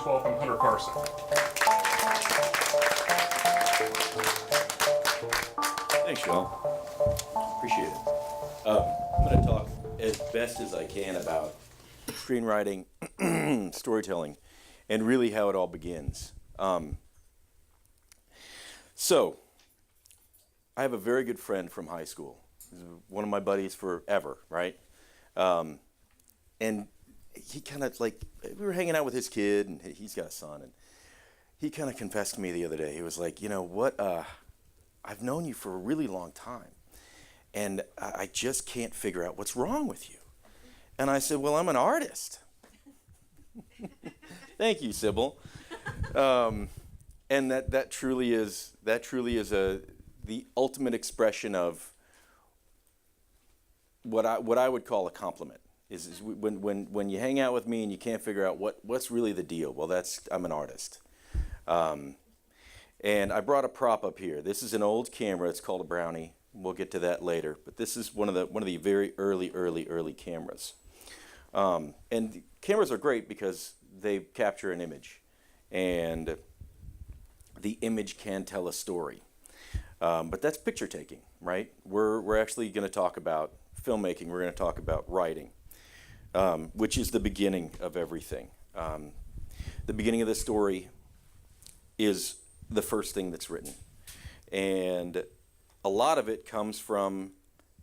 First, welcome Hunter Carson. Thanks, Sean. Appreciate it. I'm going to talk as best as I can about screenwriting, storytelling, and really how it all begins. So, I have a very good friend from high school. He's one of my buddies forever, right? And he kind of we were hanging out with his kid, and he's got a son, and he kind of confessed to me the other day. He was like, you know what, I've known you for a really long time, and I just can't figure out what's wrong with you. And I said, well, I'm an artist. Thank you, Sybil. And that truly is the ultimate expression of what I would call a compliment. Is when you hang out with me and you can't figure out what's really the deal. Well, I'm an artist. And I brought a prop up here. This is an old camera. It's called a Brownie. We'll get to that later. But this is one of the very early cameras. And cameras are great because they capture an image, and the image can tell a story. But that's picture taking, right? We're actually going to talk about filmmaking. We're going to talk about writing, which is the beginning of everything. The beginning of the story is the first thing that's written. And a lot of it comes from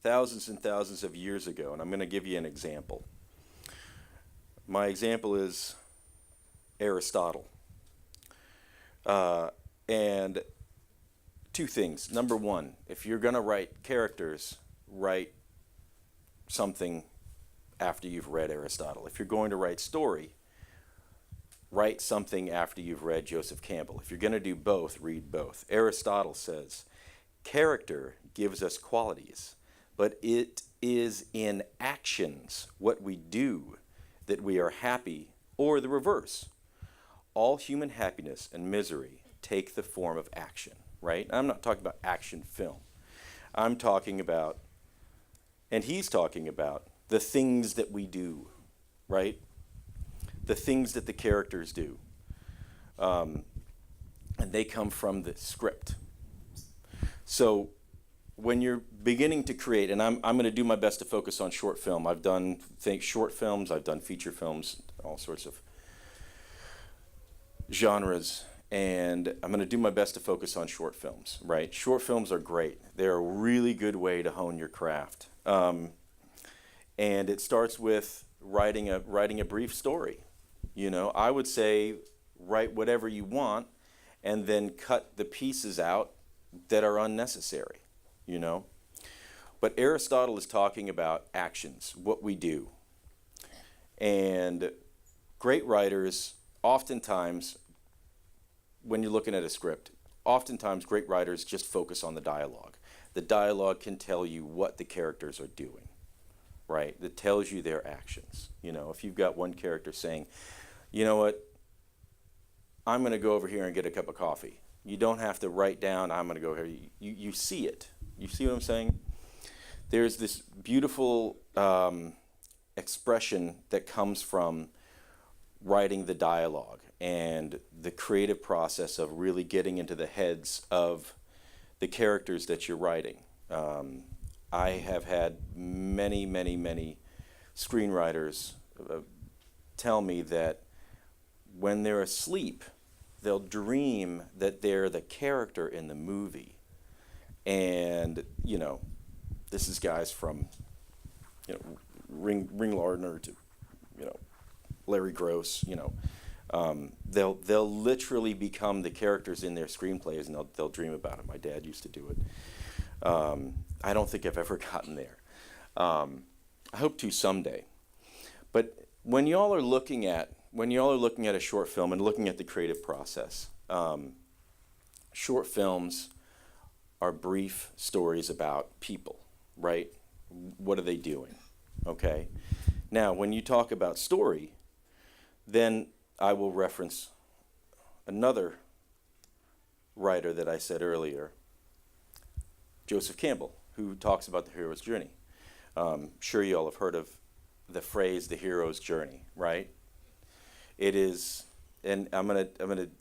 thousands and thousands of years ago. And I'm going to give you an example. My example is Aristotle. And two things. Number one, if you're going to write characters, write something after you've read Aristotle. If you're going to write story, write something after you've read Joseph Campbell. If you're going to do both, read both. Aristotle says, character gives us qualities, but it is in actions, what we do, that we are happy, or the reverse. All human happiness and misery take the form of action, right? I'm not talking about action film. I'm talking about, and he's talking about, the things that we do, right? The things that the characters do. And they come from the script. So when you're beginning to create, and I'm going to do my best to focus on short film. I've done short films, I've done feature films, all sorts of genres, and I'm going to do my best to focus on short films, right? Short films are great. They're a really good way to hone your craft. And it starts with writing a brief story. You know, I would say write whatever you want and then cut the pieces out that are unnecessary, you know. But Aristotle is talking about actions, what we do. And great writers, oftentimes, when you're looking at a script, oftentimes great writers just focus on the dialogue. The dialogue can tell you what the characters are doing, right? That tells you their actions. You know, if you've got one character saying, you know what, I'm going to go over here and get a cup of coffee. You don't have to write down, I'm going to go here. You see it. You see what I'm saying? There's this beautiful expression that comes from writing the dialogue and the creative process of really getting into the heads of the characters that you're writing. I have had many screenwriters tell me that when they're asleep, they'll dream that they're the character in the movie. And, you know, this is guys from, you know, Ring Lardner to, you know, Larry Gross, you know. They'll literally become the characters in their screenplays, and they'll dream about it. My dad used to do it. I don't think I've ever gotten there. I hope to someday. But when y'all are looking at a short film and looking at the creative process, short films are brief stories about people, right? What are they doing? Okay. Now, when you talk about story, then I will reference another writer that I said earlier, Joseph Campbell, who talks about the hero's journey. Sure, you all have heard of the phrase, the hero's journey, right? It is and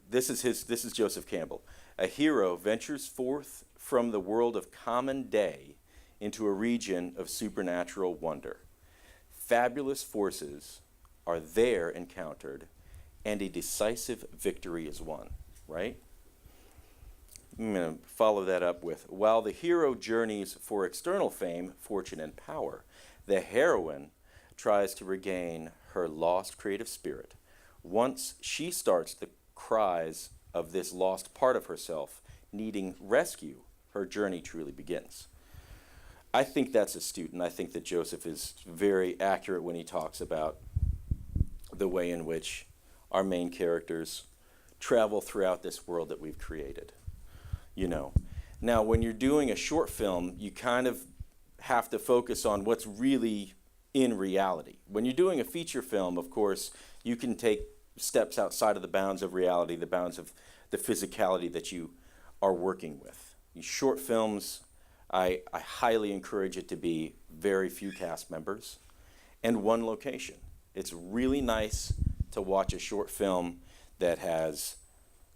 this is Joseph Campbell. A hero ventures forth from the world of common day into a region of supernatural wonder. Fabulous forces are there encountered, and a decisive victory is won, right? I'm going to follow that up with, while the hero journeys for external fame, fortune, and power, the heroine tries to regain her lost creative spirit. Once she starts the cries of this lost part of herself needing rescue, her journey truly begins. I think that's astute, and I think that Joseph is very accurate when he talks about the way in which our main characters travel throughout this world that we've created. You know, now when you're doing a short film, you kind of have to focus on what's really in reality. When you're doing a feature film, of course, you can take steps outside of the bounds of reality, the bounds of the physicality that you are working with. These short films, I highly encourage it to be very few cast members and one location. It's really nice to watch a short film that has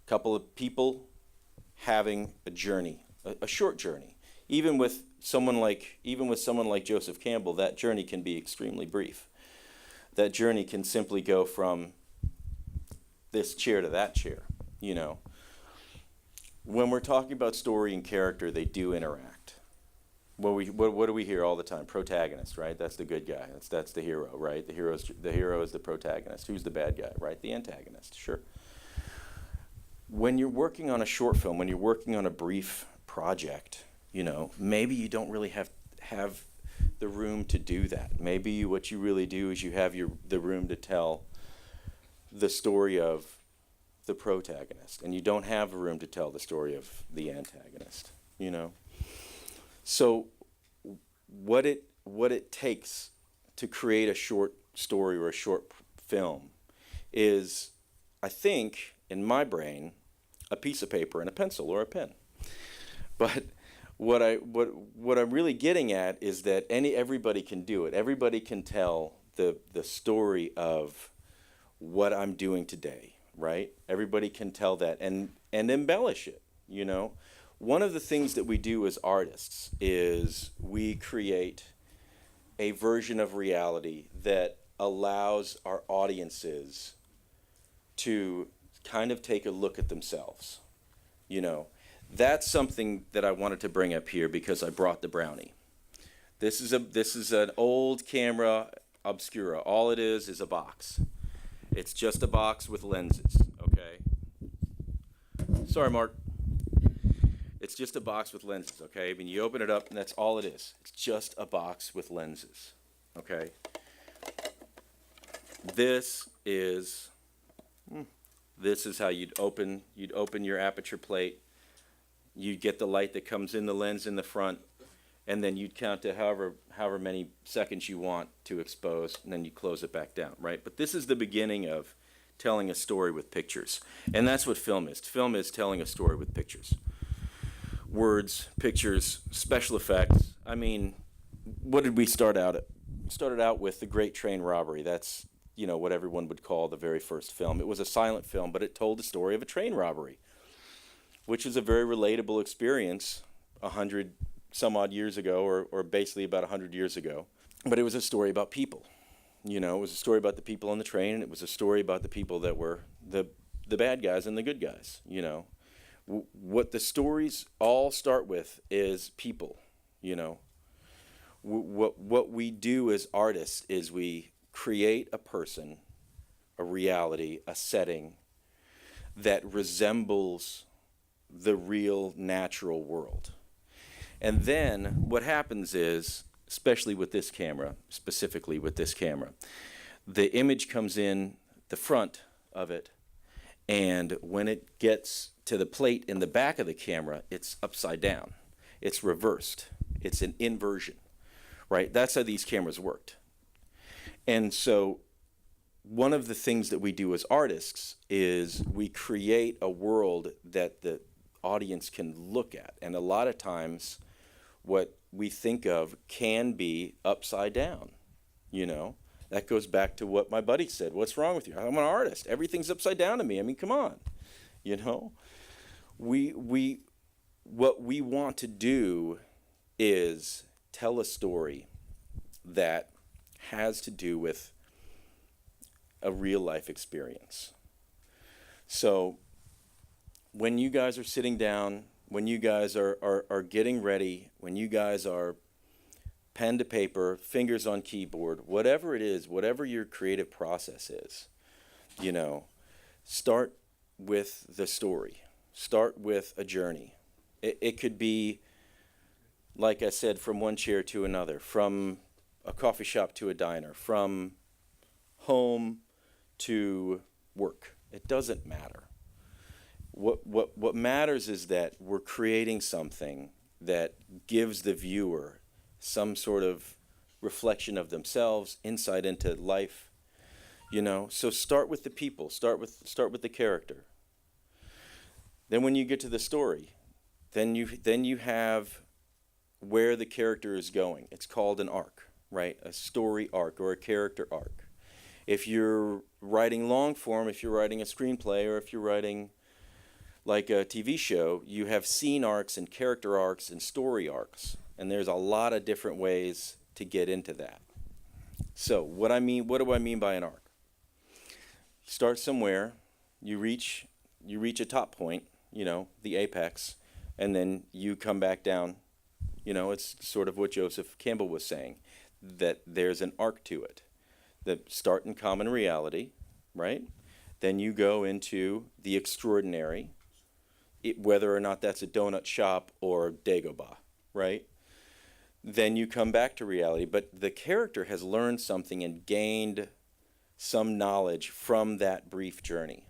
a couple of people having a journey, a short journey. Even with someone like Joseph Campbell, that journey can be extremely brief. That journey can simply go from this chair to that chair, you know. When we're talking about story and character, they do interact. What do we hear all the time? Protagonist, right? That's the good guy. That's the hero, right? The hero is the protagonist. Who's the bad guy, right? The antagonist, sure. When you're working on a short film, when you're working on a brief project, you know, maybe you don't really have the room to do that. Maybe what you really do is you have the room to tell the story of the protagonist, and you don't have a room to tell the story of the antagonist, you know. So what it takes to create a short story or a short film is, I think, in my brain, a piece of paper and a pencil or a pen. But what I'm really getting at is that everybody can do it. Everybody can tell the story of what I'm doing today, right? Everybody can tell that and embellish it, you know. One of the things that we do as artists is we create a version of reality that allows our audiences to kind of take a look at themselves. You know, that's something that I wanted to bring up here because I brought the brownie. This is an old camera obscura. All it is a box. It's just a box with lenses, okay? Sorry, Mark. It's just a box with lenses, okay? I mean, you open it up and that's all it is. It's just a box with lenses, okay? This is how you'd open your aperture plate. You'd get the light that comes in the lens in the front, and then you'd count to however many seconds you want to expose, and then you close it back down, right? But this is the beginning of telling a story with pictures. And that's what film is. Film is telling a story with pictures. Words, pictures, special effects. I mean, what did we start out at? We started out with The Great Train Robbery. That's, you know, what everyone would call the very first film. It was a silent film, but it told the story of a train robbery, which is a very relatable experience 100 some odd years ago, or basically about 100 years ago. But it was a story about people. You know, it was a story about the people on the train, and it was a story about the people that were the bad guys and the good guys, you know. What the stories all start with is people, you know. What we do as artists is we create a person, a reality, a setting that resembles the real natural world. And then what happens is, especially with this camera, specifically with this camera, the image comes in the front of it, and when it gets to the plate in the back of the camera, it's upside down. It's reversed. It's an inversion, right? That's how these cameras worked. And so one of the things that we do as artists is we create a world that the audience can look at. And a lot of times what we think of can be upside down, you know. That goes back to what my buddy said. What's wrong with you? I'm an artist. Everything's upside down to me. I mean, come on. You know, we what we want to do is tell a story that has to do with a real life experience. So when you guys are sitting down, when you guys are getting ready, when you guys are pen to paper, fingers on keyboard, whatever it is, whatever your creative process is, you know, start with the story. Start with a journey. It could be, like I said, from one chair to another, from a coffee shop to a diner, from home to work. It doesn't matter. What matters is that we're creating something that gives the viewer some sort of reflection of themselves, insight into life, you know. So start with the people, start with the character. Then when you get to the story, then you have where the character is going. It's called an arc, right? A story arc or a character arc. If you're writing long form, if you're writing a screenplay, or if you're writing like a TV show, you have scene arcs and character arcs and story arcs. And there's a lot of different ways to get into that. So what do I mean by an arc? You start somewhere, you reach a top point, you know, the apex, and then you come back down. You know, it's sort of what Joseph Campbell was saying, that there's an arc to it. The start in common reality, right? Then you go into the extraordinary, whether or not that's a donut shop or Dagobah, right? Then you come back to reality, but the character has learned something and gained some knowledge from that brief journey.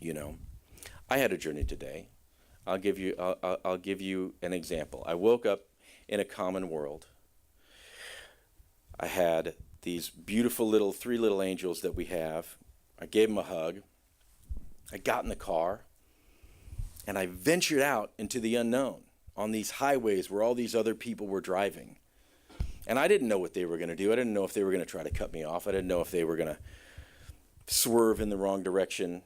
You know, I had a journey today. I'll give you an example. I woke up in a common world. I had these beautiful three little angels that we have. I gave them a hug. I got in the car, and I ventured out into the unknown on these highways where all these other people were driving. And I didn't know what they were going to do. I didn't know if they were going to try to cut me off. I didn't know if they were going to swerve in the wrong direction,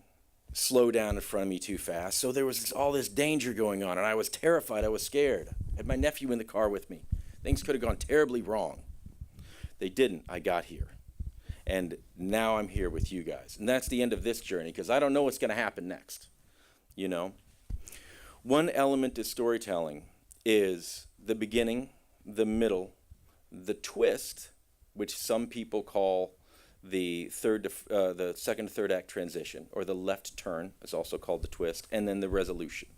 slow down in front of me too fast. So there was all this danger going on, and I was terrified. I was scared. I had my nephew in the car with me. Things could have gone terribly wrong. They didn't. I got here. And now I'm here with you guys. And that's the end of this journey, because I don't know what's going to happen next, you know? One element to storytelling is the beginning, the middle, the twist, which some people call the second to third act transition, or the left turn is also called the twist, and then the resolution.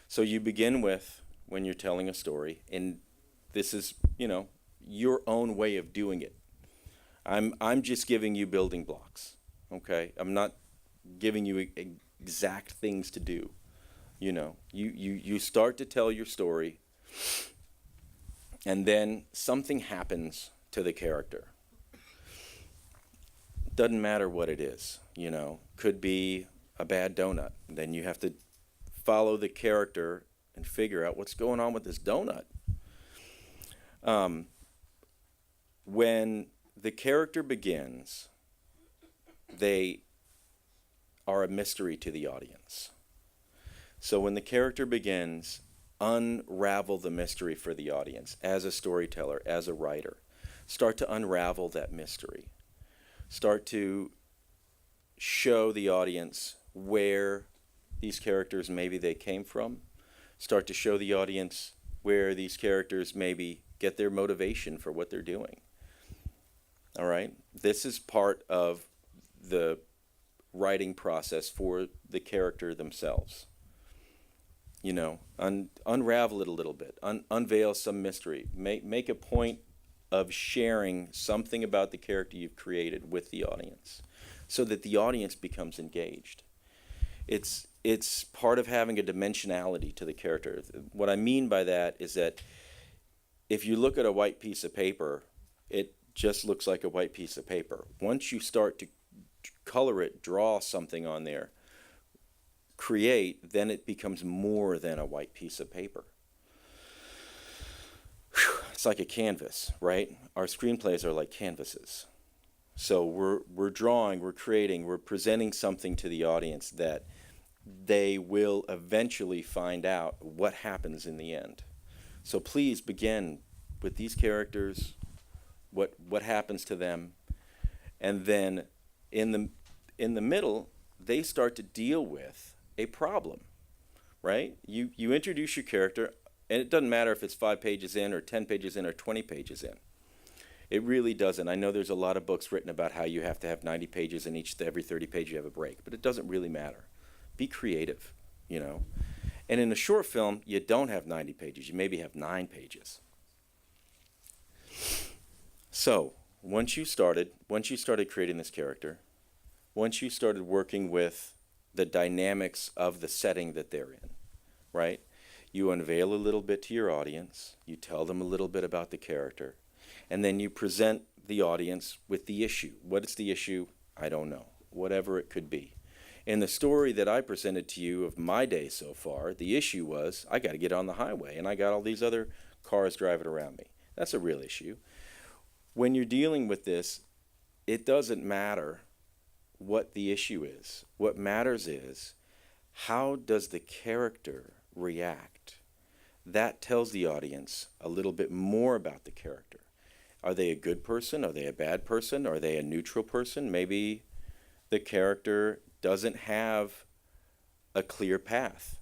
So you begin with, when you're telling a story, and this is, you know, your own way of doing it. I'm just giving you building blocks, okay? I'm not giving you exact things to do. You know, you start to tell your story, and then something happens to the character. Doesn't matter what it is, you know. Could be a bad donut. Then you have to follow the character and figure out what's going on with this donut. When the character begins, they are a mystery to the audience. So when the character begins, unravel the mystery for the audience as a storyteller, as a writer. Start to unravel that mystery. Start to show the audience where these characters maybe they came from. Start to show the audience where these characters maybe get their motivation for what they're doing. All right? This is part of the writing process for the character themselves. You know, unravel it a little bit, unveil some mystery, make a point of sharing something about the character you've created with the audience, so that the audience becomes engaged. It's part of having a dimensionality to the character. What I mean by that is that if you look at a white piece of paper, it just looks like a white piece of paper. Once you start to color it, draw something on there, create, then it becomes more than a white piece of paper. Whew, it's like a canvas, right? Our screenplays are like canvases. So we're drawing, we're creating, we're presenting something to the audience that they will eventually find out what happens in the end. So please begin with these characters, what happens to them, and then in the middle, they start to deal with a problem, right? You introduce your character, and it doesn't matter if it's 5 pages in or 10 pages in or 20 pages in. It really doesn't. I know there's a lot of books written about how you have to have 90 pages and every 30 pages you have a break, but it doesn't really matter. Be creative, you know. And in a short film, you don't have 90 pages. You maybe have 9 pages. So once you started creating this character, once you started working with the dynamics of the setting that they're in, right? You unveil a little bit to your audience, you tell them a little bit about the character, and then you present the audience with the issue. What is the issue? I don't know. Whatever it could be. In the story that I presented to you of my day so far, the issue was I got to get on the highway, and I got all these other cars driving around me. That's a real issue. When you're dealing with this, it doesn't matter what the issue is. What matters is, how does the character react? That tells the audience a little bit more about the character. Are they a good person? Are they a bad person? Are they a neutral person? Maybe the character doesn't have a clear path.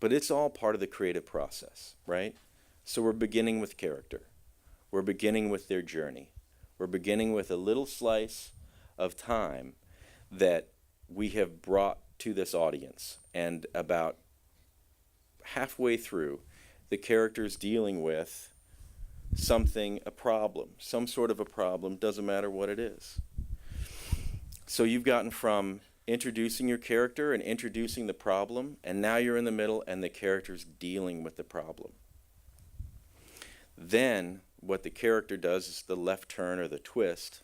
But it's all part of the creative process, right? So we're beginning with character. We're beginning with their journey. We're beginning with a little slice of time that we have brought to this audience. And about halfway through, the character's dealing with something, a problem, some sort of a problem, doesn't matter what it is. So you've gotten from introducing your character and introducing the problem, and now you're in the middle and the character's dealing with the problem. Then what the character does is the left turn or the twist.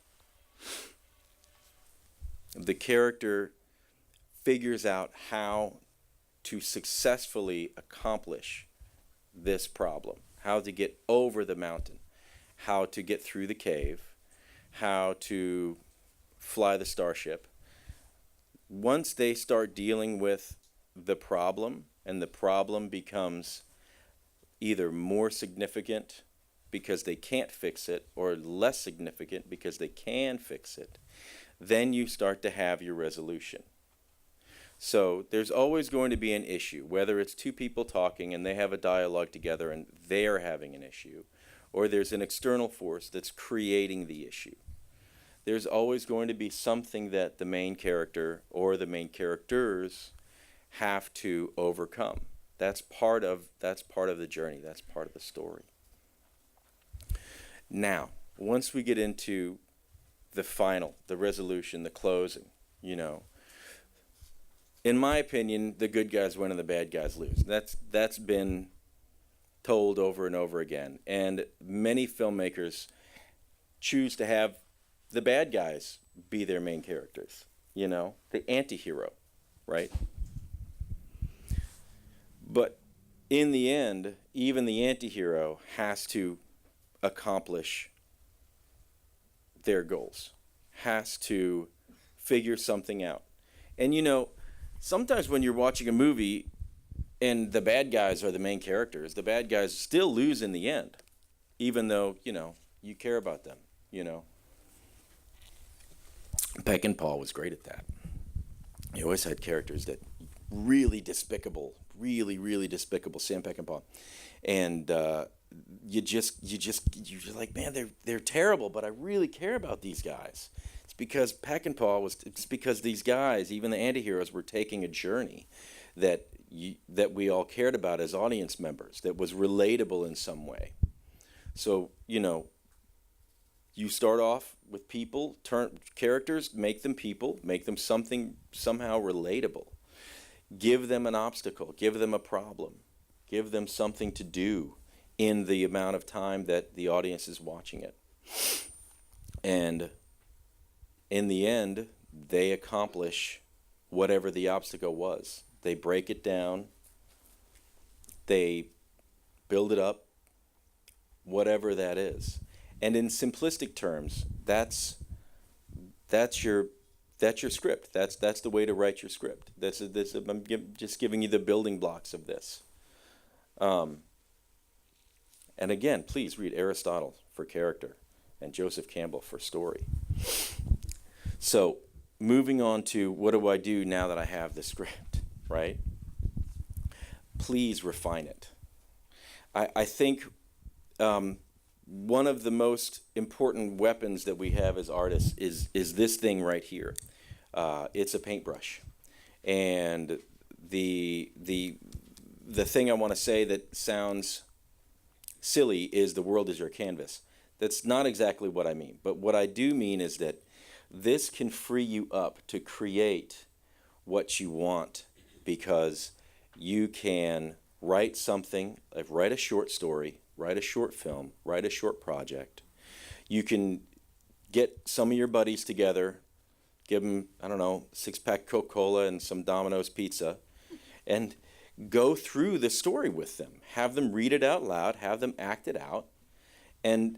The character figures out how to successfully accomplish this problem, how to get over the mountain, how to get through the cave, how to fly the starship. Once they start dealing with the problem, and the problem becomes either more significant because they can't fix it, or less significant because they can fix it, then you start to have your resolution. So there's always going to be an issue, whether it's two people talking and they have a dialogue together and they're having an issue, or there's an external force that's creating the issue. There's always going to be something that the main character or the main characters have to overcome. That's part of the journey. That's part of the story. Now, once we get into the final, the resolution, the closing, you know, in my opinion, the good guys win and the bad guys lose. That's been told over and over again. And many filmmakers choose to have the bad guys be their main characters, you know, the anti-hero, right? But in the end, even the anti-hero has to accomplish their goals, has to figure something out. And you know, sometimes when you're watching a movie and the bad guys are the main characters, the bad guys still lose in the end, even though, you know, you care about them, you know. Peckinpah was great at that. He always had characters that really despicable, really despicable, Sam Peckinpah. And you're like, man, they're terrible, but I really care about these guys. It's because it's because these guys, even the antiheroes, were taking a journey that we all cared about as audience members, that was relatable in some way. So, you know, you start off with people, characters, make them people, make them something somehow relatable. Give them an obstacle, give them a problem, give them something to do in the amount of time that the audience is watching it. And in the end, they accomplish whatever the obstacle was. They break it down, they build it up, whatever that is. And in simplistic terms, that's your script. That's the way to write your script. Just giving you the building blocks of this. And again, please read Aristotle for character and Joseph Campbell for story. So moving on to what do I do now that I have the script, right? Please refine it. I think one of the most important weapons that we have as artists is this thing right here. It's a paintbrush. And the thing I want to say that sounds silly is the world is your canvas. That's not exactly what I mean. But what I do mean is that this can free you up to create what you want, because you can write something, like write a short story, write a short film, write a short project. You can get some of your buddies together, give them, I don't know, 6-pack Coca-Cola and some Domino's pizza, and go through the story with them. Have them read it out loud, have them act it out, and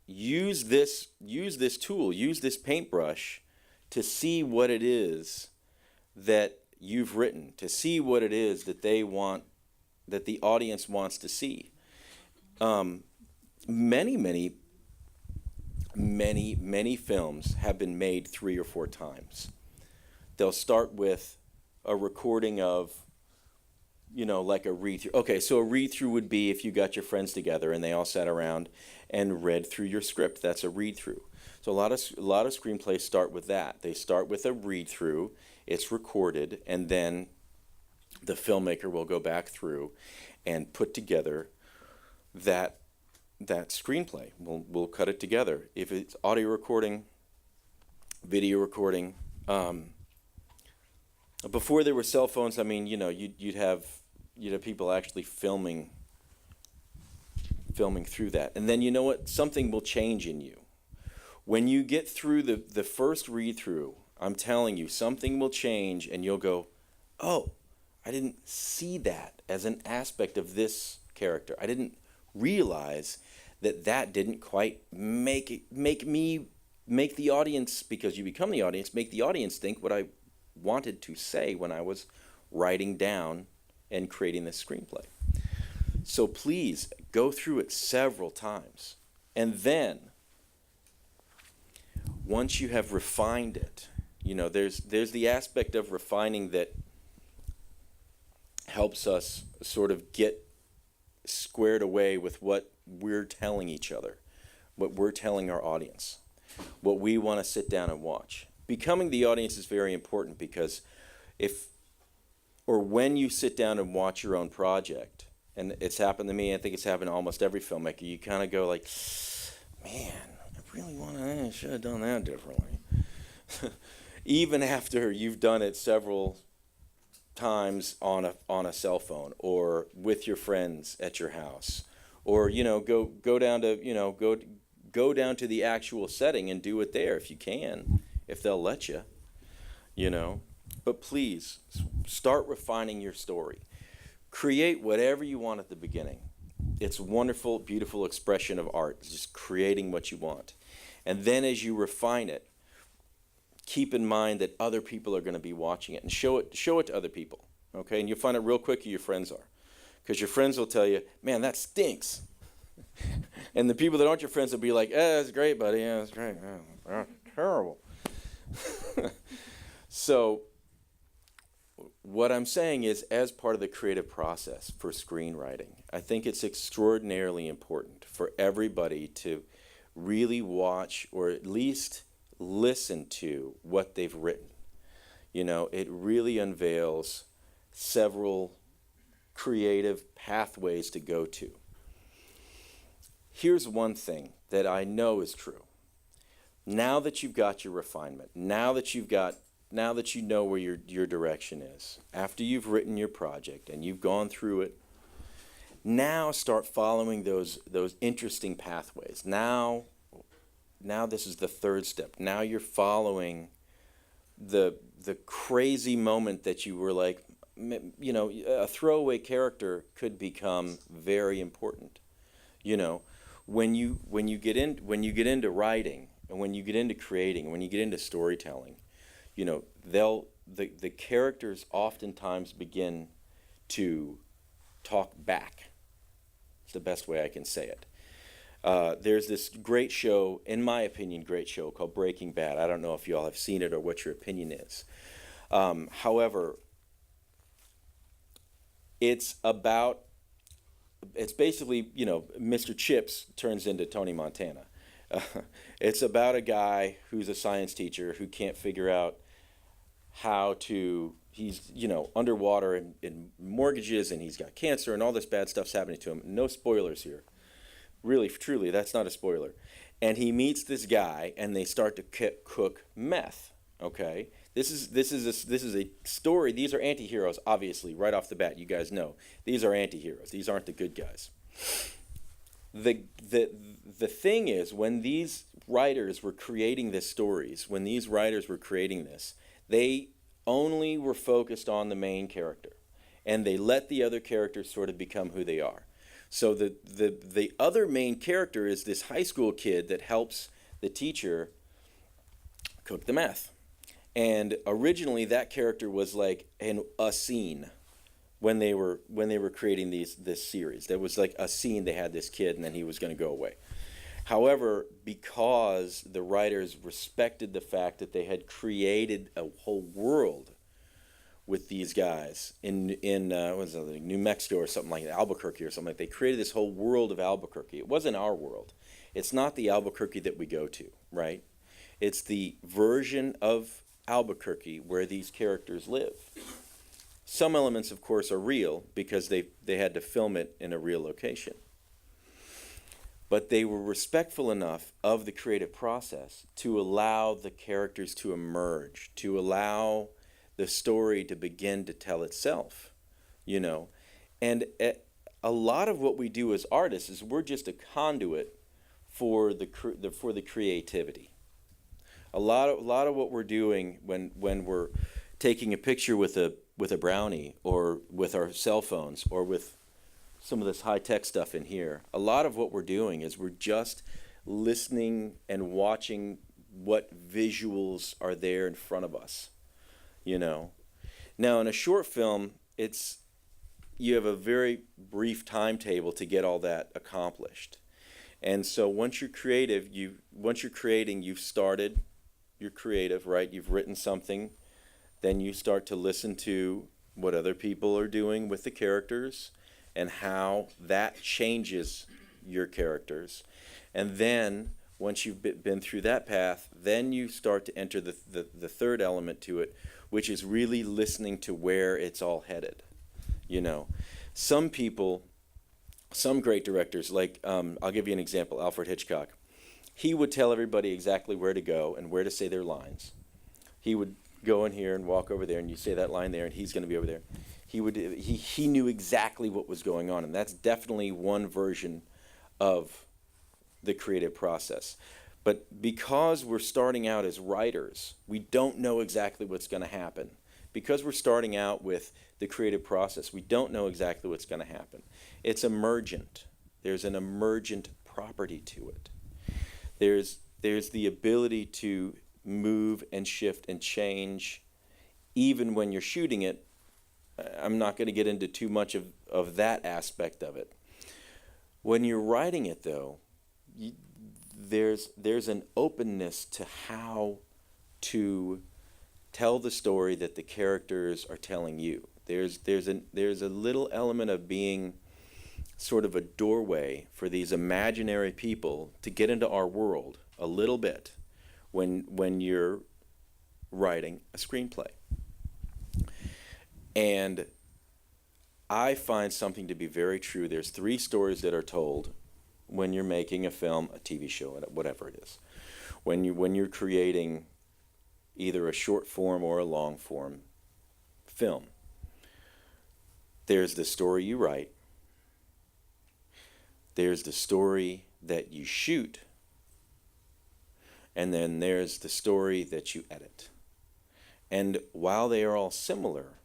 use this tool, use this paintbrush to see what it is that you've written, to see what it is that they want, that the audience wants to see. Many films have been made 3 or 4 times. They'll start with a recording of, like a read-through. Okay, so a read-through would be if you got your friends together and they all sat around and read through your script. That's a read-through. So a lot of screenplays start with that. They start with a read-through. It's recorded, and then the filmmaker will go back through and put together that screenplay. We'll cut it together. If it's audio recording, video recording. Before there were cell phones, I mean, you'd have people actually filming through that. And then you know what? Something will change in you. When you get through the first read-through, I'm telling you, something will change, and you'll go, oh, I didn't see that as an aspect of this character. I didn't realize that didn't quite make the audience, because you become the audience, make the audience think what I wanted to say when I was writing down and creating this screenplay. So please go through it several times. And then, once you have refined it, there's the aspect of refining that helps us sort of get squared away with what we're telling each other, what we're telling our audience, what we want to sit down and watch. Becoming the audience is very important, because when you sit down and watch your own project, and it's happened to me, I think it's happened to almost every filmmaker, you kind of go like, man, I should have done that differently. Even after you've done it several times on a cell phone, or with your friends at your house, or go down to the actual setting and do it there if you can, if they'll let you, But please start refining your story. Create whatever you want at the beginning. It's a wonderful, beautiful expression of art. It's just creating what you want. And then as you refine it, keep in mind that other people are going to be watching it, and show it to other people. Okay? And you'll find out real quick who your friends are. Because your friends will tell you, man, that stinks. And the people that aren't your friends will be like, that's great, buddy. Yeah, that's great. Yeah, terrible. So what I'm saying is, as part of the creative process for screenwriting, I think it's extraordinarily important for everybody to really watch, or at least listen to, what they've written. It really unveils several creative pathways to go to. Here's one thing that I know is true. Now that you've got your refinement, now that you know where your direction is, after you've written your project and you've gone through it, now start following those interesting pathways. Now this is the third step. Now you're following the crazy moment that you were like, a throwaway character could become very important. when you get into writing, and when you get into creating, when you get into storytelling, the characters oftentimes begin to talk back. It's the best way I can say it. There's this great show, in my opinion, great show called Breaking Bad. I don't know if you all have seen it or what your opinion is. However, it's basically, Mr. Chips turns into Tony Montana. It's about a guy who's a science teacher who can't figure out how to, he's, underwater in mortgages, and he's got cancer and all this bad stuff's happening to him. No spoilers here. Really, truly, that's not a spoiler. And he meets this guy, and they start to cook meth. Okay, this is a story. These are anti-heroes, obviously, right off the bat. You guys know these are anti-heroes. These aren't the good guys. The thing is, when these writers were creating these stories, when these writers were creating this, they only were focused on the main character, and they let the other characters sort of become who they are. So the other main character is this high school kid that helps the teacher cook the meth. And originally that character was like a scene when they were creating this series. There was like a scene, they had this kid and then he was going to go away. However, because the writers respected the fact that they had created a whole world with these guys in what was it, New Mexico or something like that, Albuquerque or something like that. They created this whole world of Albuquerque. It wasn't our world. It's not the Albuquerque that we go to, right? It's the version of Albuquerque where these characters live. Some elements, of course, are real because they had to film it in a real location. But they were respectful enough of the creative process to allow the characters to emerge, to allow the story to begin to tell itself, And a lot of what we do as artists is we're just a conduit for the creativity. A lot of what we're doing when we're taking a picture with a brownie or with our cell phones or with some of this high-tech stuff in here, a lot of what we're doing is we're just listening and watching what visuals are there in front of us. Now in a short film, you have a very brief timetable to get all that accomplished. And so once you're creating, you've started, you're creative, right? You've written something, then you start to listen to what other people are doing with the characters and how that changes your characters. And then once you've been through that path, then you start to enter the third element to it, which is really listening to where it's all headed. Some people, some great directors, like I'll give you an example, Alfred Hitchcock. He would tell everybody exactly where to go and where to say their lines. He would go in here and walk over there, and you say that line there, and he's going to be over there. He knew exactly what was going on, and that's definitely one version of the creative process. But because we're starting out as writers, we don't know exactly what's going to happen. Because we're starting out with the creative process, we don't know exactly what's going to happen. It's emergent. There's an emergent property to it. There's the ability to move and shift and change even when you're shooting it. I'm not going to get into too much of that aspect of it. When you're writing it, though, there's an openness to how to tell the story that the characters are telling you. There's a little element of being sort of a doorway for these imaginary people to get into our world a little bit when you're writing a screenplay. And I find something to be very true. There's 3 stories that are told when you're making a film, a TV show, whatever it is. When you're creating either a short form or a long form film, there's the story you write, there's the story that you shoot, and then there's the story that you edit. And while they are all similar,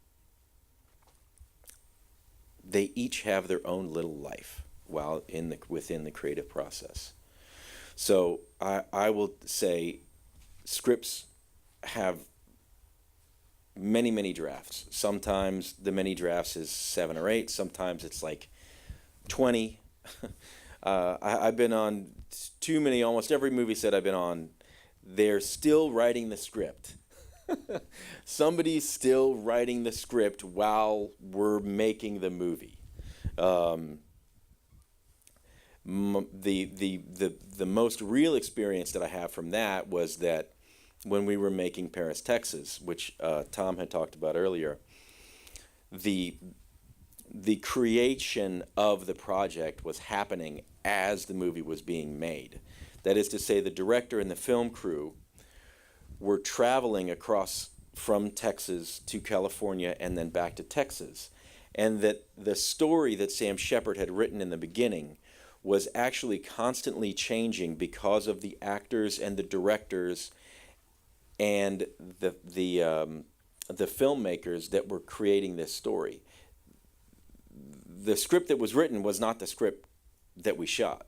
they each have their own little life. while within the creative process. So I will say scripts have many, many drafts. Sometimes the many drafts is 7 or 8. Sometimes it's like 20. I've been on too many, almost every movie set I've been on, they're still writing the script. Somebody's still writing the script while we're making the movie. The most real experience that I have from that was that when we were making Paris, Texas, which Tom had talked about earlier, the creation of the project was happening as the movie was being made. That is to say, the director and the film crew were traveling across from Texas to California and then back to Texas. And that the story that Sam Shepard had written in the beginning was actually constantly changing because of the actors and the directors and the filmmakers that were creating this story. The script that was written was not the script that we shot.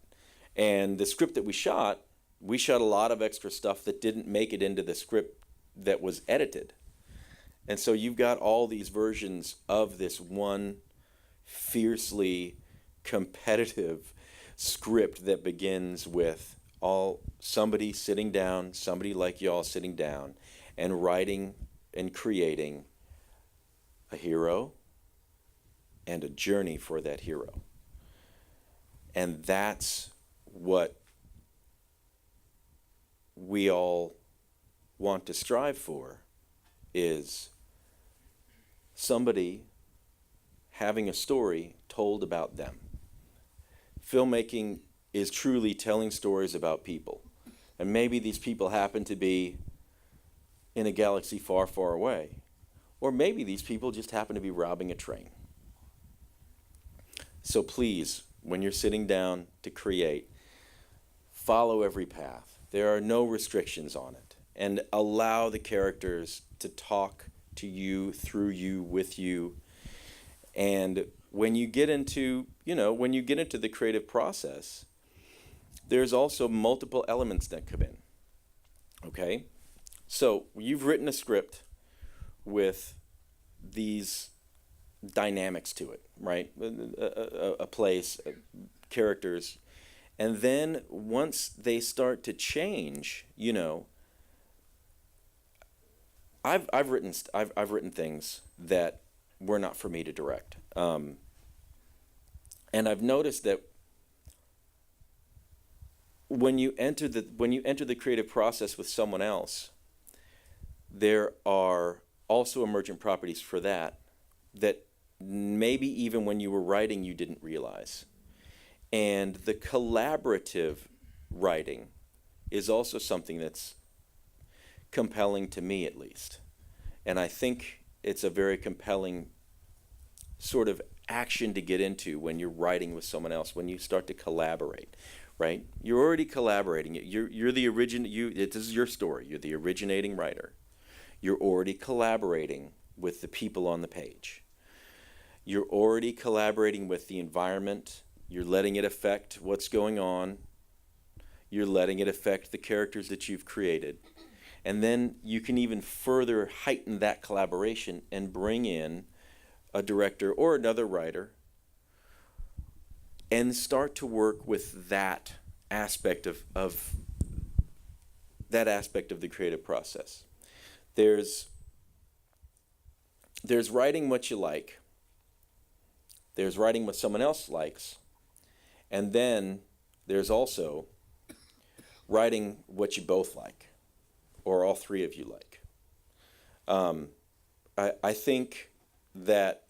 And the script that we shot a lot of extra stuff that didn't make it into the script that was edited. And so you've got all these versions of this one fiercely competitive script that begins with somebody sitting down, somebody like y'all sitting down and writing and creating a hero and a journey for that hero. And that's what we all want to strive for, is somebody having a story told about them. Filmmaking is truly telling stories about people. And maybe these people happen to be in a galaxy far, far away. Or maybe these people just happen to be robbing a train. So please, when you're sitting down to create, follow every path. There are no restrictions on it. And allow the characters to talk to you, through you, with you. And when you get into, the creative process, there's also multiple elements that come in. Okay? So you've written a script with these dynamics to it, right? A place, characters. And then once they start to change, I've written things that were not for me to direct. And I've noticed that when you enter the creative process with someone else, there are also emergent properties for that maybe even when you were writing you didn't realize. And the collaborative writing is also something that's compelling to me, at least. And I think it's a very compelling sort of action to get into when you're writing with someone else, when you start to collaborate, right? You're already collaborating. You're the this is your story. You're the originating writer. You're already collaborating with the people on the page. You're already collaborating with the environment. You're letting it affect what's going on. You're letting it affect the characters that you've created. And then you can even further heighten that collaboration and bring in a director or another writer and start to work with that aspect of the creative process. There's writing what you like. There's writing what someone else likes. And then there's also writing what you both like, or all three of you like. I think that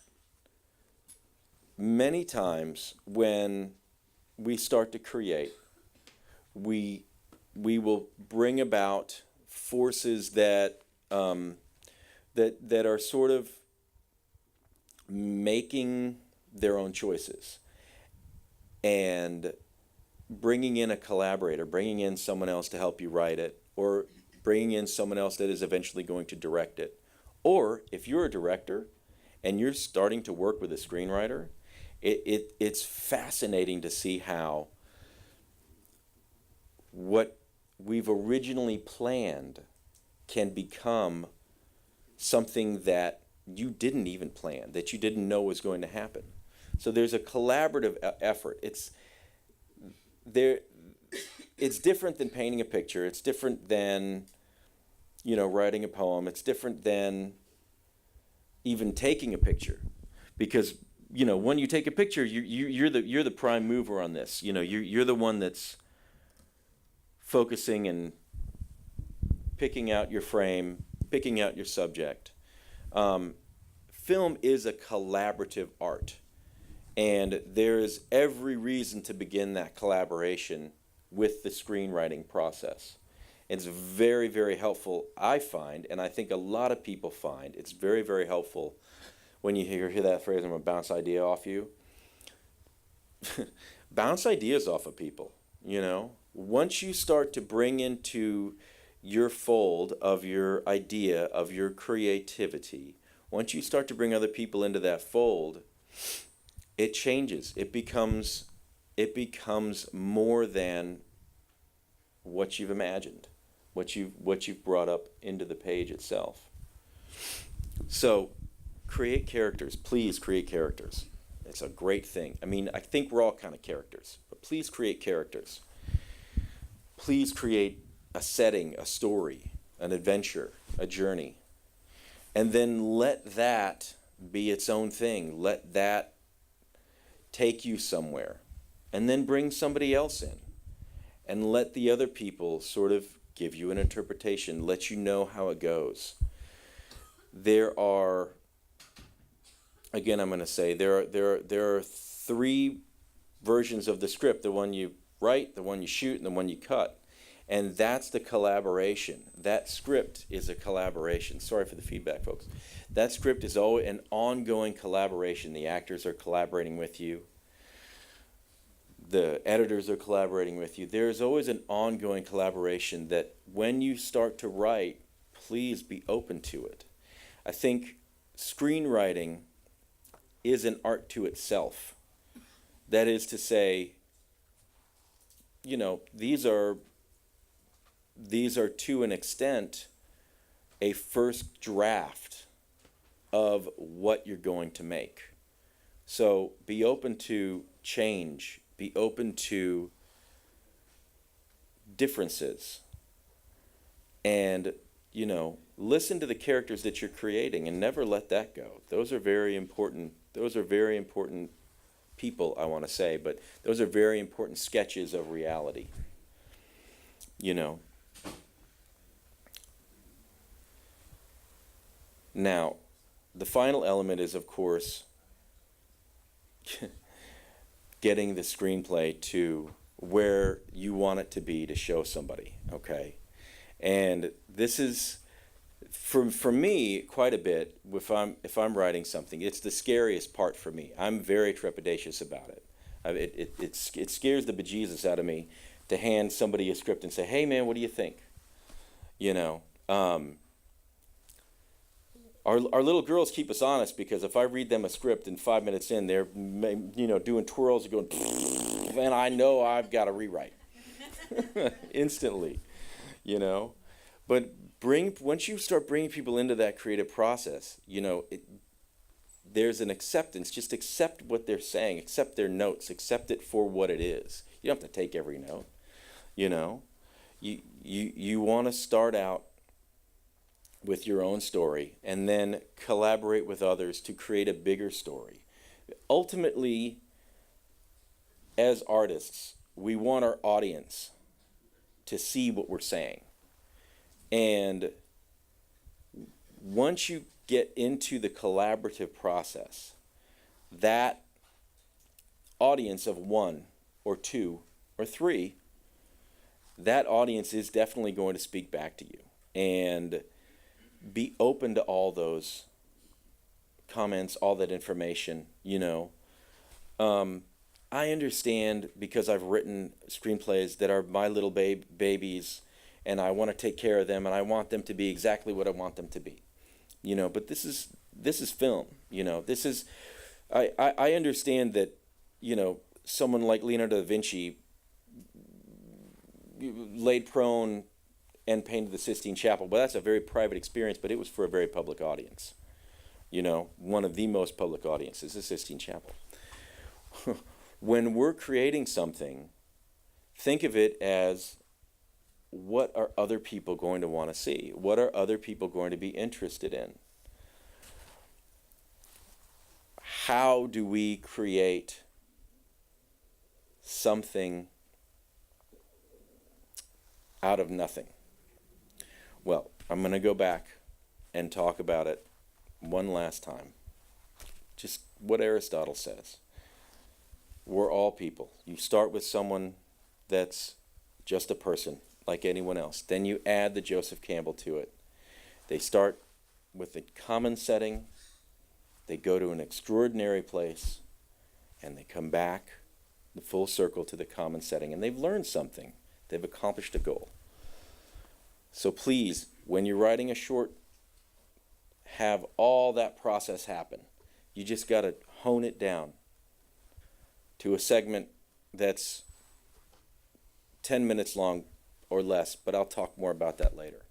many times when we start to create, we will bring about forces that are sort of making their own choices and bringing in a collaborator, bringing in someone else to help you write it, or bringing in someone else that is eventually going to direct it. Or if you're a director and you're starting to work with a screenwriter It's fascinating to see how what we've originally planned can become something that you didn't even plan, that you didn't know was going to happen. So there's a collaborative effort. There, it's different than painting a picture. It's different than, writing a poem. It's different than even taking a picture, because when you take a picture, you're the prime mover on this. You're the one that's focusing and picking out your frame, picking out your subject. Film is a collaborative art, and there is every reason to begin that collaboration with the screenwriting process. It's very, very helpful, I find, and I think a lot of people find, it's very, very helpful when you hear that phrase, I'm going to bounce idea off you. Bounce ideas off of people, Once you start to bring into your fold of your idea, of your creativity, once you start to bring other people into that fold, it changes. It becomes more than what you've imagined, what you've brought up into the page itself. So, create characters. Please create characters. It's a great thing. I mean, I think we're all kind of characters, but please create characters. Please create a setting, a story, an adventure, a journey. And then let that be its own thing. Let that take you somewhere. And then bring somebody else in. And let the other people sort of give you an interpretation, let you know how it goes. There are, again, I'm going to say, there are 3 versions of the script: the one you write, the one you shoot, and the one you cut. And that's the collaboration. That script is a collaboration. Sorry for the feedback, folks. That script is always an ongoing collaboration. The actors are collaborating with you. The editors are collaborating with you. There's always an ongoing collaboration that when you start to write, please be open to it. I think screenwriting is an art to itself. That is to say, these are to an extent a first draft of what you're going to make. So be open to change, be open to differences, and listen to the characters that you're creating and never let that go. Those are very important people, I want to say, but those are very important sketches of reality. Now, the final element is, of course, getting the screenplay to where you want it to be to show somebody, okay? And this is, for me, quite a bit, if I'm writing something, it's the scariest part for me. I'm very trepidatious about it. It scares the bejesus out of me to hand somebody a script and say, hey man, what do you think? Our little girls keep us honest, because if I read them a script and 5 minutes in, they're doing twirls and going, and I know I've got to rewrite instantly, But once you start bringing people into that creative process, there's an acceptance. Just accept what they're saying, accept their notes, accept it for what it is. You don't have to take every note. You want to start out with your own story and then collaborate with others to create a bigger story. Ultimately, as artists, we want our audience to see what we're saying. And once you get into the collaborative process, that audience of 1 or 2 or 3, that audience is definitely going to speak back to you. And be open to all those comments, all that information, I understand, because I've written screenplays that are my little babies, and I want to take care of them, and I want them to be exactly what I want them to be. But this is film. I understand that, someone like Leonardo da Vinci laid prone and painted the Sistine Chapel. Well, that's a very private experience, but it was for a very public audience. One of the most public audiences, the Sistine Chapel. When we're creating something, think of it as, what are other people going to want to see? What are other people going to be interested in? How do we create something out of nothing? Well, I'm going to go back and talk about it one last time. Just what Aristotle says. We're all people. You start with someone that's just a person like anyone else. Then you add the Joseph Campbell to it. They start with a common setting. They go to an extraordinary place, and they come back the full circle to the common setting, and they've learned something. They've accomplished a goal. So please, when you're writing a short, have all that process happen. You just got to hone it down to a segment that's 10 minutes long or less, but I'll talk more about that later.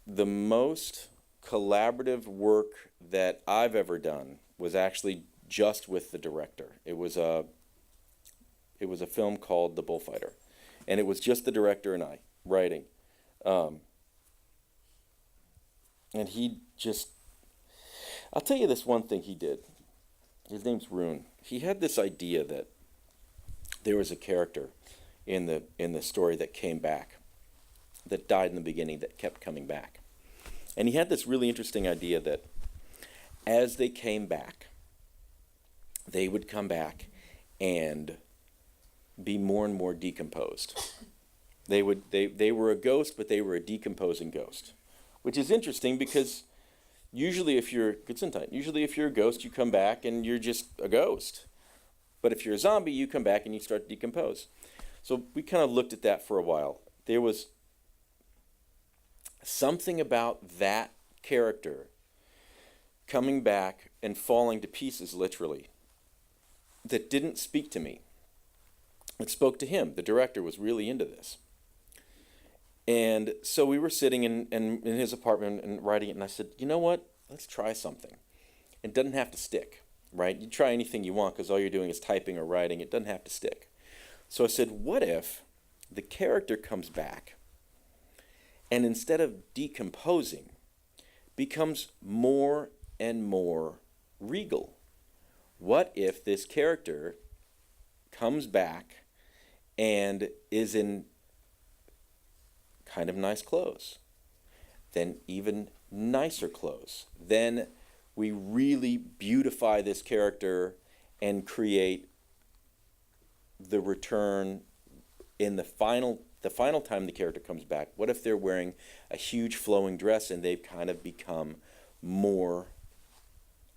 The most collaborative work that I've ever done was actually just with the director. It was a film called The Bullfighter, and it was just the director and I writing. And he just, I'll tell you this one thing he did. His name's Rune. He had this idea that there was a character in the story that came back, that died in the beginning, that kept coming back. And he had this really interesting idea that as they came back, they would come back and be more and more decomposed. They were a ghost, but they were a decomposing ghost, which is interesting because usually if you're a ghost, you come back and you're just a ghost. But if you're a zombie, you come back and you start to decompose. So we kind of looked at that for a while. There was something about that character coming back and falling to pieces, literally, that didn't speak to me. It spoke to him. The director was really into this. And so we were sitting in his apartment and writing it, and I said, you know what? Let's try something. It doesn't have to stick, right? You try anything you want because all you're doing is typing or writing. It doesn't have to stick. So I said, what if the character comes back and instead of decomposing, becomes more and more regal? What if this character comes back and is in kind of nice clothes, then even nicer clothes? Then we really beautify this character and create the return in the final time the character comes back. What if they're wearing a huge flowing dress and they've kind of become more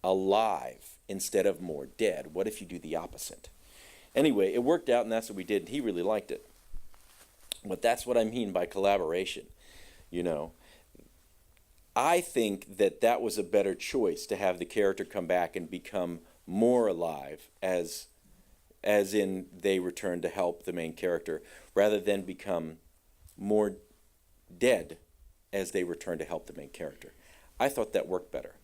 alive instead of more dead? What if you do the opposite? Anyway, it worked out, and that's what we did. He really liked it. But that's what I mean by collaboration. I think that was a better choice, to have the character come back and become more alive, as in they return to help the main character, rather than become more dead as they return to help the main character. I thought that worked better.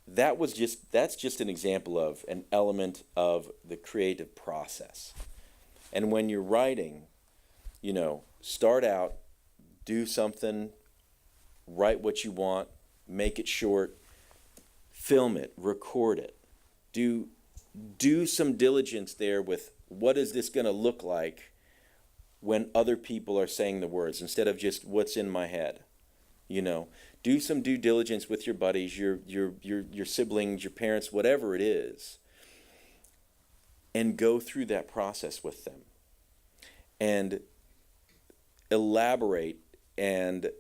That's just an example of an element of the creative process. And when you're writing, start out, do something, write what you want, make it short, film it, record it. Do some diligence there with, what is this going to look like when other people are saying the words, instead of just what's in my head. Do some due diligence with your buddies, your siblings, your parents, whatever it is, and go through that process with them and elaborate and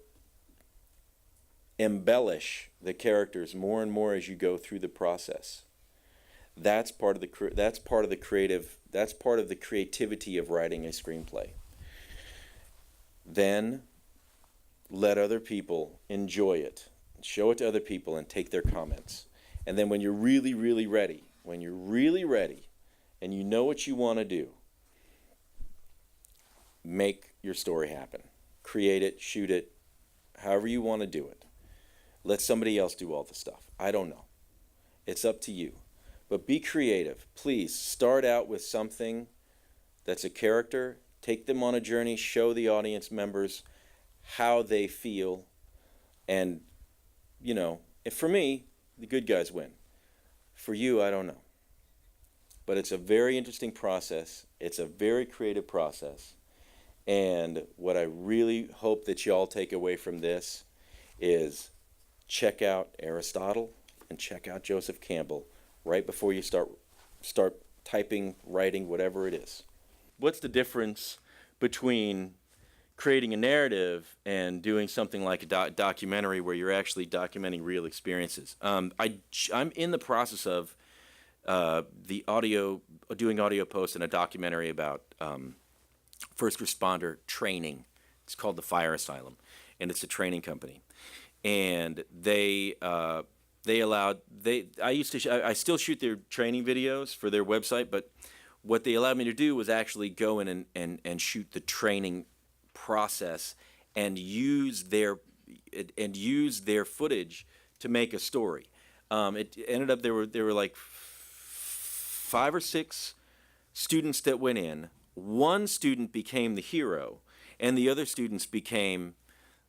embellish the characters more and more as you go through the process. That's part of the creativity of writing a screenplay. Then let other people enjoy it. show it to other people, and take their comments. And then when you're really, really ready, and you know what you want to do, make your story happen. Create it, shoot it, however you want to do it. Let somebody else do all the stuff. I don't know. It's up to you. But be creative. Please start out with something that's a character. Take them on a journey. Show the audience members how they feel. And, you know, if for me, the good guys win. For you, I don't know. But it's a very interesting process. It's a very creative process. And what I really hope that y'all take away from this is check out Aristotle and check out Joseph Campbell right before you start typing, writing, whatever it is. What's the difference between creating a narrative and doing something like a documentary where you're actually documenting real experiences? I'm in the process of doing audio posts and a documentary about first responder training. It's called the Fire Asylum, and it's a training company. And I still shoot their training videos for their website, but what they allowed me to do was actually go in and shoot the training process and use their footage to make a story. It ended up there were like 5 or 6 students that went in. One student became the hero, and the other students became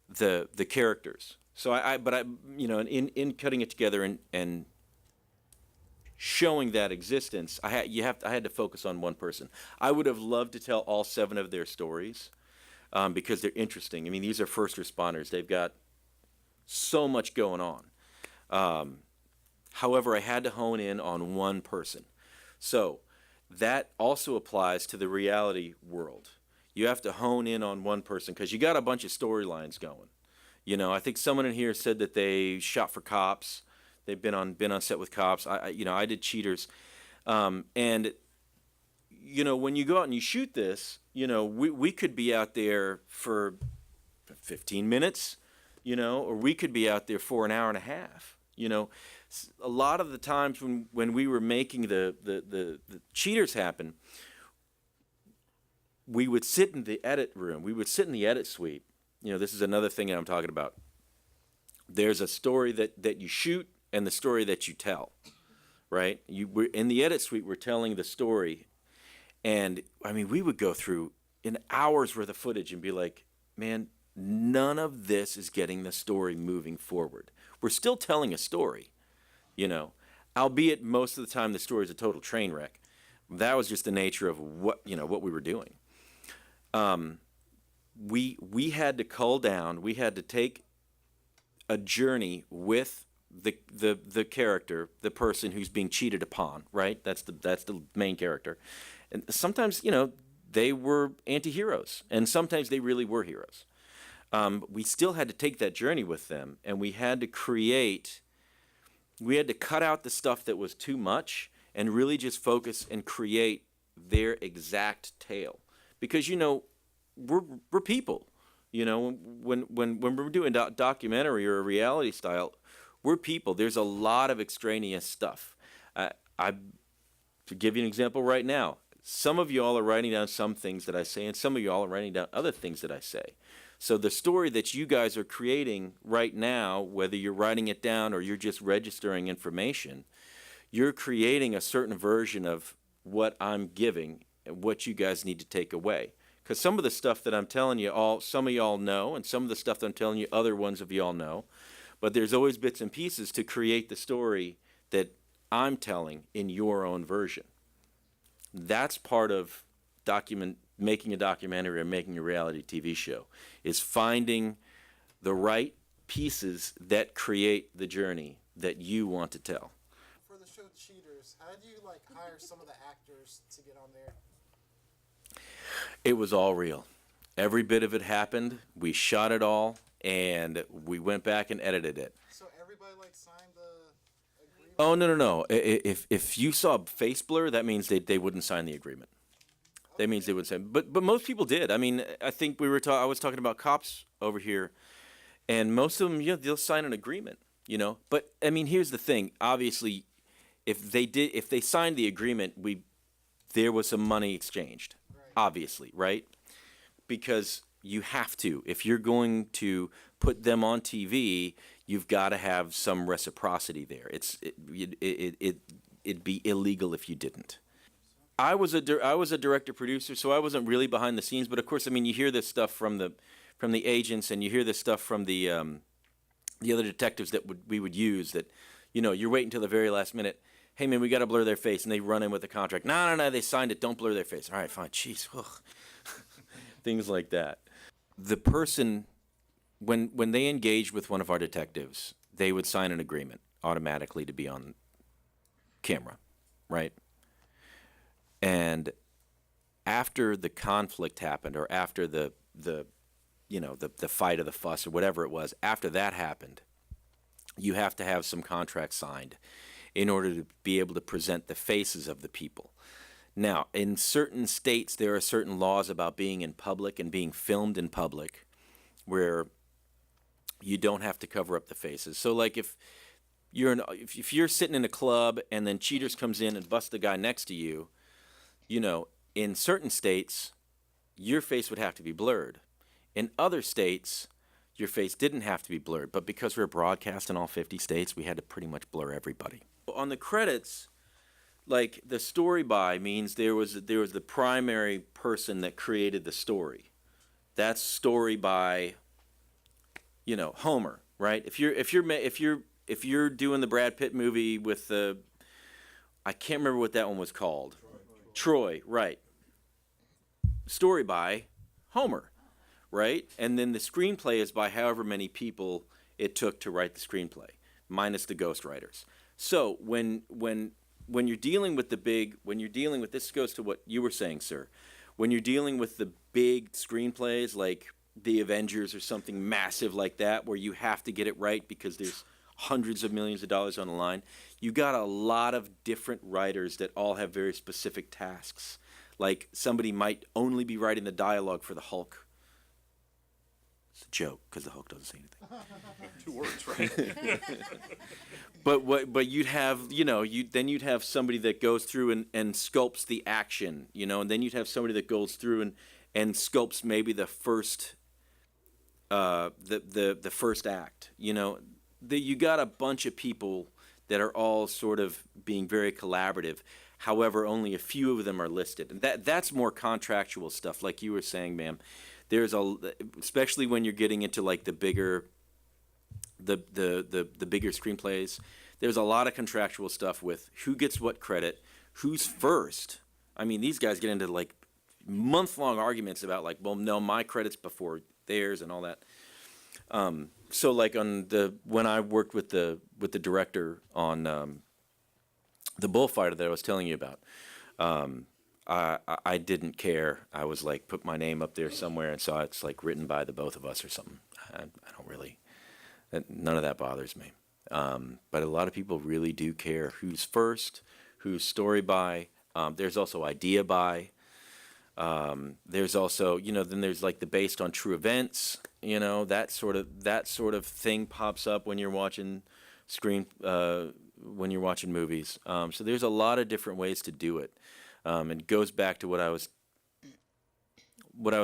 the characters. So in cutting it together and showing that existence, I had to focus on one person. I would have loved to tell all 7 of their stories because they're interesting. I mean, these are first responders. They've got so much going on. However, I had to hone in on one person. So that also applies to the reality world. You have to hone in on one person because you got a bunch of storylines going. You know, I think someone in here said that they shot for cops. They've been on set with cops. I did Cheaters, and you know, when you go out and you shoot this, you know, we could be out there for 15 minutes, you know, or we could be out there for an hour and a half. You know, a lot of the times when we were making the Cheaters happen, we would sit in the edit room. We would sit in the edit suite. You know, this is another thing that I'm talking about. There's a story that you shoot and the story that you tell, right? We're in the edit suite, we're telling the story. And, I mean, we would go through an hour's worth of footage and be like, man, none of this is getting the story moving forward. We're still telling a story, you know, albeit most of the time the story is a total train wreck. That was just the nature of what we were doing. We had to cull down. We had to take a journey with the character, the person who's being cheated upon. Right? That's the main character. And sometimes, you know, they were anti-heroes, and sometimes they really were heroes. We still had to take that journey with them, and we had to cut out the stuff that was too much and really just focus and create their exact tale. Because, you know, we're people. You know, when we're doing documentary or a reality style, we're people. There's a lot of extraneous stuff. To give you an example right now, some of y'all are writing down some things that I say, and some of y'all are writing down other things that I say. So the story that you guys are creating right now, whether you're writing it down or you're just registering information, you're creating a certain version of what I'm giving and what you guys need to take away. Because some of the stuff that I'm telling you, some of y'all know, and some of the stuff that I'm telling you, other ones of y'all know. But there's always bits and pieces to create the story that I'm telling in your own version. That's part of making a documentary or making a reality TV show, is finding the right pieces that create the journey that you want to tell. For the show Cheaters, how do you hire some of the actors to get on there? It was all real. Every bit of it happened. We shot it all, and we went back and edited it. So everybody signed the agreement? Oh, no. If you saw face blur, that means they wouldn't sign the agreement. Okay. That means they would sign. But most people did. I mean, I think I was talking about cops over here, and most of them, they'll sign an agreement. you know. But I mean, here's the thing. Obviously, if they signed the agreement, there was some money exchanged. Right. Obviously, right? Because you have to. If you're going to put them on TV, you've got to have some reciprocity there. It'd be illegal if you didn't. I was a director producer, so I wasn't really behind the scenes. But of course, I mean, you hear this stuff from the agents, and you hear this stuff from the other detectives that we would use. That, you know, you're waiting until the very last minute. Hey man, we got to blur their face, and they run in with the contract. No, they signed it. Don't blur their face. All right, fine. Jeez, things like that. The person, when they engaged with one of our detectives, they would sign an agreement automatically to be on camera, right? And after the conflict happened, or after the fight or the fuss or whatever it was, after that happened, you have to have some contracts signed in order to be able to present the faces of the people. Now, in certain states, there are certain laws about being in public and being filmed in public where you don't have to cover up the faces. So, like, if you're sitting in a club and then Cheaters comes in and busts the guy next to you, you know, in certain states, your face would have to be blurred. In other states, your face didn't have to be blurred, but because we're broadcast in all 50 states, we had to pretty much blur everybody. On the credits, like, the story by means there was the primary person that created the story. That's story by, you know, Homer, right? If you're doing the Brad Pitt movie with the, I can't remember what that one was called. Troy, right? Story by Homer, right? And then the screenplay is by however many people it took to write the screenplay, minus the ghostwriters. So when you're dealing with this goes to what you were saying, sir. When you're dealing with the big screenplays like The Avengers or something massive like that, where you have to get it right because there's hundreds of millions of dollars on the line, you got a lot of different writers that all have very specific tasks. Like, somebody might only be writing the dialogue for the Hulk. It's a joke because the Hulk doesn't say anything. 2 words, right? But you'd have, you know, you'd have somebody that goes through and sculpts the action, you know, and then you'd have somebody that goes through and sculpts maybe the first the first act, you know. You got a bunch of people that are all sort of being very collaborative. However, only a few of them are listed, and that's more contractual stuff, like you were saying, ma'am. Especially when you're getting into like the bigger screenplays, there's a lot of contractual stuff with who gets what credit, who's first. I mean, these guys get into like month-long arguments about like, well, no, my credit's before theirs and all that. So like when I worked with the director on the bullfighter that I was telling you about, I didn't care. I was like, put my name up there somewhere and saw it's like written by the both of us or something. I don't really, none of that bothers me. But a lot of people really do care who's first, who's story by. There's also idea by. There's also, you know, then there's like the based on true events, you know, that sort of thing pops up when you're watching when you're watching movies. So there's a lot of different ways to do it. It goes back to what I was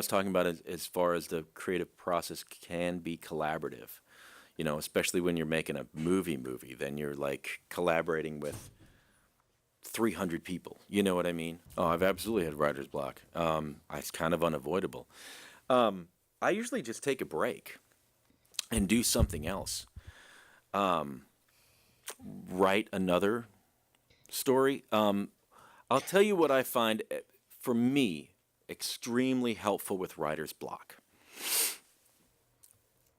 talking about as far as the creative process can be collaborative, you know, especially when you're making a movie, then you're like collaborating with 300 people. You know what I mean? Oh, I've absolutely had writer's block. It's kind of unavoidable. I usually just take a break and do something else. Write another story. I'll tell you what I find, for me, extremely helpful with writer's block.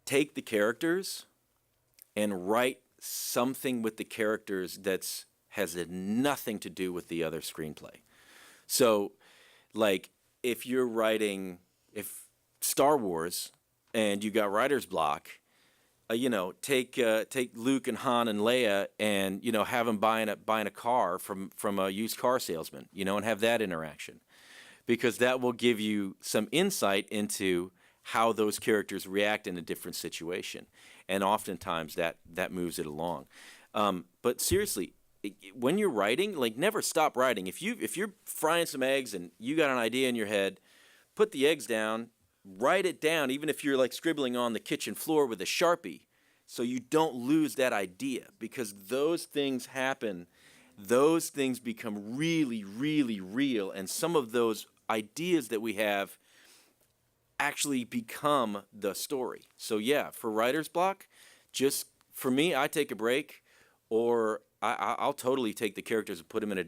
Take the characters and write something with the characters that's has nothing to do with the other screenplay. So, like, if Star Wars and you got writer's block, you know, take Luke and Han and Leia and, you know, have them buying a car from a used car salesman, you know, and have that interaction, because that will give you some insight into how those characters react in a different situation. and oftentimes that moves it along. But seriously, when you're writing, like, never stop writing. If you're frying some eggs and you got an idea in your head, put the eggs down, write it down, even if you're like scribbling on the kitchen floor with a Sharpie, so you don't lose that idea, because those things happen. Those things become really, really real, and some of those ideas that we have actually become the story. So yeah, for writer's block, just for me, I take a break, or I'll totally take the characters and put them in a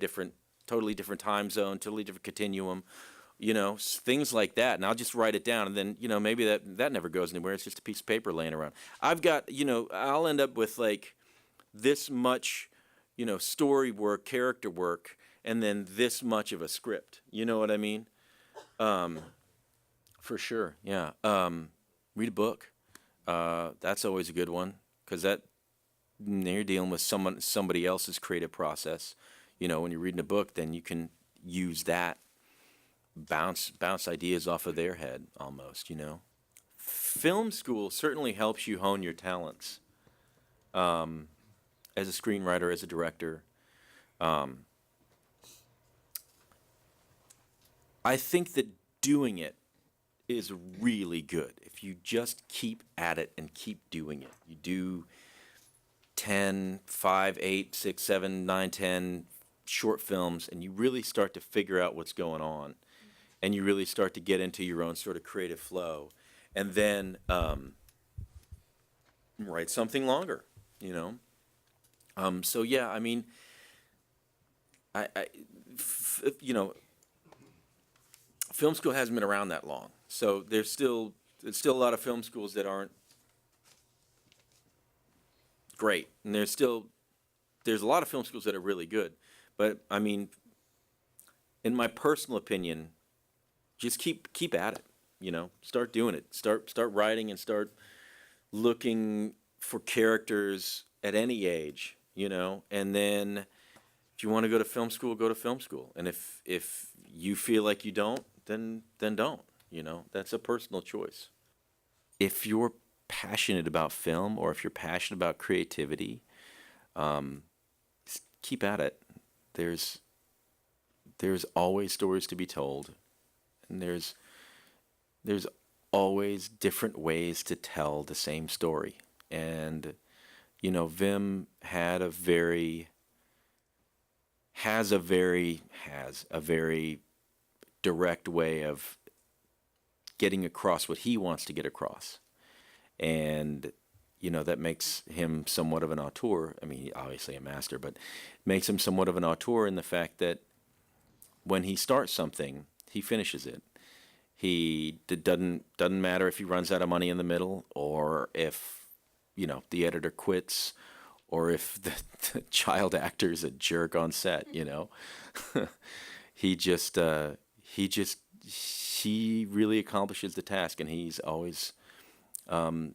totally different time zone, totally different continuum, things like that, and I'll just write it down, and then maybe that never goes anywhere. It's just a piece of paper laying around. I've got I'll end up with like this much story work, character work, and then this much of a script. You know what I mean? For sure, yeah. Read a book. That's always a good one, because you're dealing with somebody else's creative process. When you're reading a book, then you can use that, bounce ideas off of their head almost. Film school certainly helps you hone your talents. As a screenwriter, as a director, I think that doing it is really good. If you just keep at it and keep doing it, you do 10, 5, 8, 6, 7, 9, 10 short films, and you really start to figure out what's going on, and you really start to get into your own sort of creative flow, and then write something longer, So yeah, I mean, film school hasn't been around that long, so there's still a lot of film schools that aren't great, and there's a lot of film schools that are really good. But I mean, in my personal opinion, just keep at it. Start doing it. Start writing, and start looking for characters at any age. And then if you want to go to film school, go to film school. And if you feel like you don't, then don't. That's a personal choice. If you're passionate about film, or if you're passionate about creativity, just keep at it. There's always stories to be told, and there's always different ways to tell the same story. And Vim has a very direct way of getting across what he wants to get across. And that makes him somewhat of an auteur. I mean, he's obviously a master, but makes him somewhat of an auteur in the fact that when he starts something, he finishes it. It doesn't matter if he runs out of money in the middle, or if the editor quits, or if the child actor is a jerk on set. He really accomplishes the task, and he's always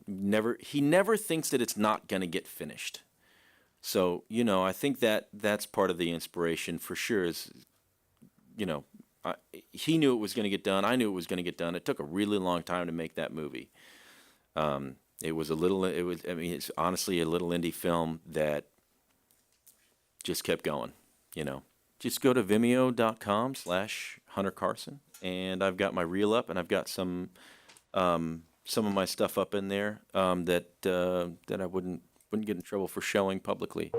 never thinks that it's not going to get finished. So I think that's part of the inspiration for sure. Is he knew it was going to get done. I knew it was going to get done. It took a really long time to make that movie. It's honestly a little indie film that just kept going. Just go to vimeo.com/Hunter Carson, and I've got my reel up, and I've got some of my stuff up in there that I wouldn't get in trouble for showing publicly.